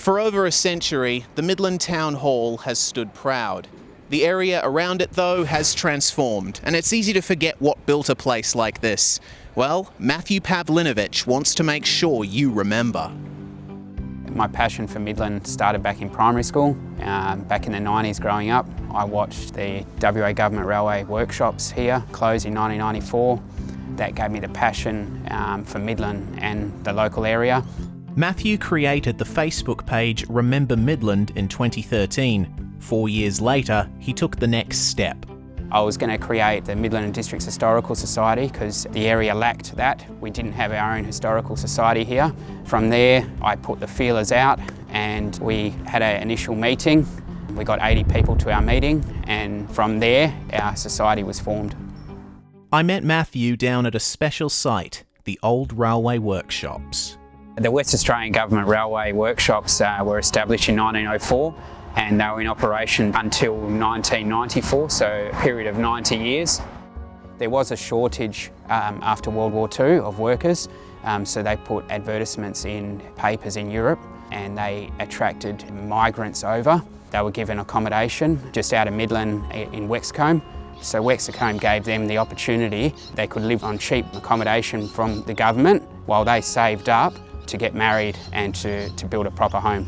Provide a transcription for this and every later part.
For over a century, the Midland Town Hall has stood proud. The area around it, though, has transformed, and it's easy to forget what built a place like this. Well, Matthew Pavlinovich wants to make sure you remember. My passion for Midland started back in primary school. Back in the 90s growing up, I watched the WA Government Railway workshops here close in 1994. That gave me the passion for Midland and the local area. Matthew created the Facebook page Remember Midland in 2013. 4 years later, he took the next step. I was going to create the Midland and Districts Historical Society because the area lacked that. We didn't have our own historical society here. From there, I put the feelers out and we had an initial meeting. We got 80 people to our meeting, and from there, our society was formed. I met Matthew down at a special site, the old railway workshops. The West Australian Government Railway workshops were established in 1904 and they were in operation until 1994, so a period of 90 years. There was a shortage after World War II of workers, so they put advertisements in papers in Europe and they attracted migrants over. They were given accommodation just out of Midland in Wexcombe. So Wexcombe gave them the opportunity. They could live on cheap accommodation from the government while they saved up to get married and to build a proper home.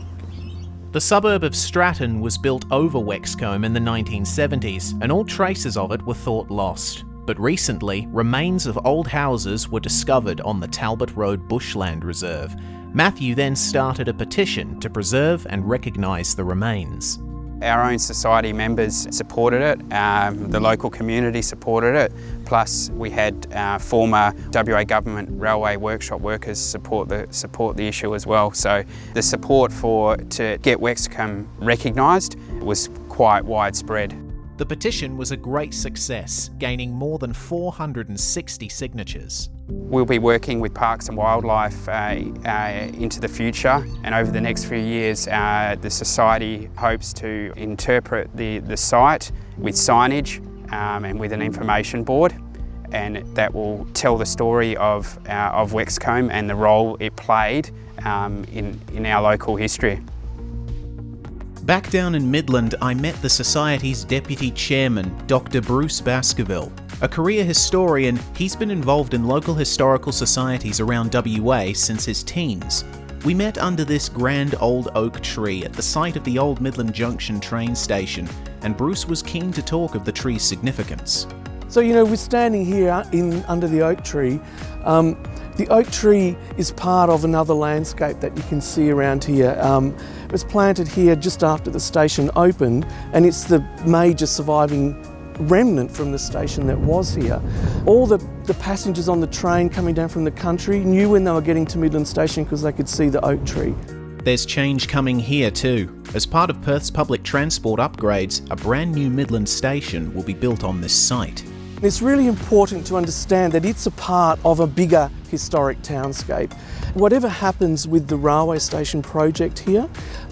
The suburb of Stratton was built over Wexcombe in the 1970s, and all traces of it were thought lost. But recently, remains of old houses were discovered on the Talbot Road Bushland Reserve. Matthew then started a petition to preserve and recognise the remains. Our own society members supported it, the local community supported it, plus we had former WA Government Railway workshop workers support the issue as well. So the support to get Wexcombe recognised was quite widespread. The petition was a great success, gaining more than 460 signatures. We'll be working with Parks and Wildlife into the future, and over the next few years the Society hopes to interpret the site with signage and with an information board, and that will tell the story of Wexcombe and the role it played in our local history. Back down in Midland, I met the Society's Deputy Chairman, Dr. Bruce Baskerville. A career historian, he's been involved in local historical societies around WA since his teens. We met under this grand old oak tree at the site of the old Midland Junction train station, and Bruce was keen to talk of the tree's significance. So, we're standing here under the oak tree. The oak tree is part of another landscape that you can see around here. It was planted here just after the station opened, and it's the major surviving remnant from the station that was here. All the passengers on the train coming down from the country knew when they were getting to Midland Station because they could see the oak tree. There's change coming here too. As part of Perth's public transport upgrades, a brand new Midland station will be built on this site. It's really important to understand that it's a part of a bigger historic townscape. Whatever happens with the railway station project here,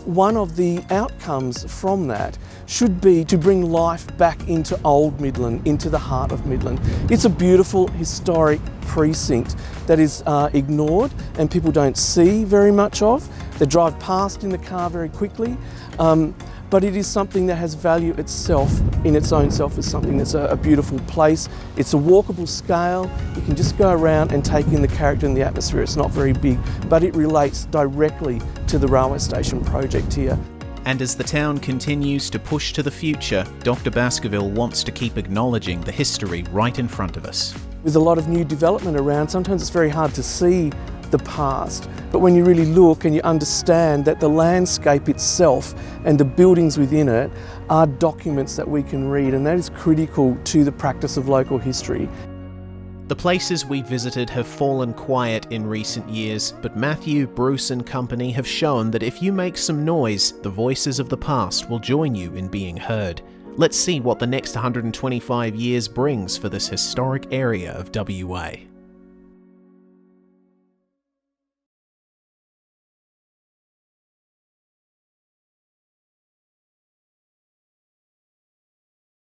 one of the outcomes from that should be to bring life back into old Midland, into the heart of Midland. It's a beautiful historic precinct that is ignored and people don't see very much of. They drive past in the car very quickly. But it is something that has value itself, in its own self, as something that's a beautiful place. It's a walkable scale. You can just go around and take in the character and the atmosphere. It's not very big, but it relates directly to the railway station project here. And as the town continues to push to the future, Dr. Baskerville wants to keep acknowledging the history right in front of us. With a lot of new development around, sometimes it's very hard to see the past, but when you really look and you understand that the landscape itself and the buildings within it are documents that we can read, and that is critical to the practice of local history. The places we visited have fallen quiet in recent years, but Matthew, Bruce and company have shown that if you make some noise, the voices of the past will join you in being heard. Let's see what the next 125 years brings for this historic area of WA.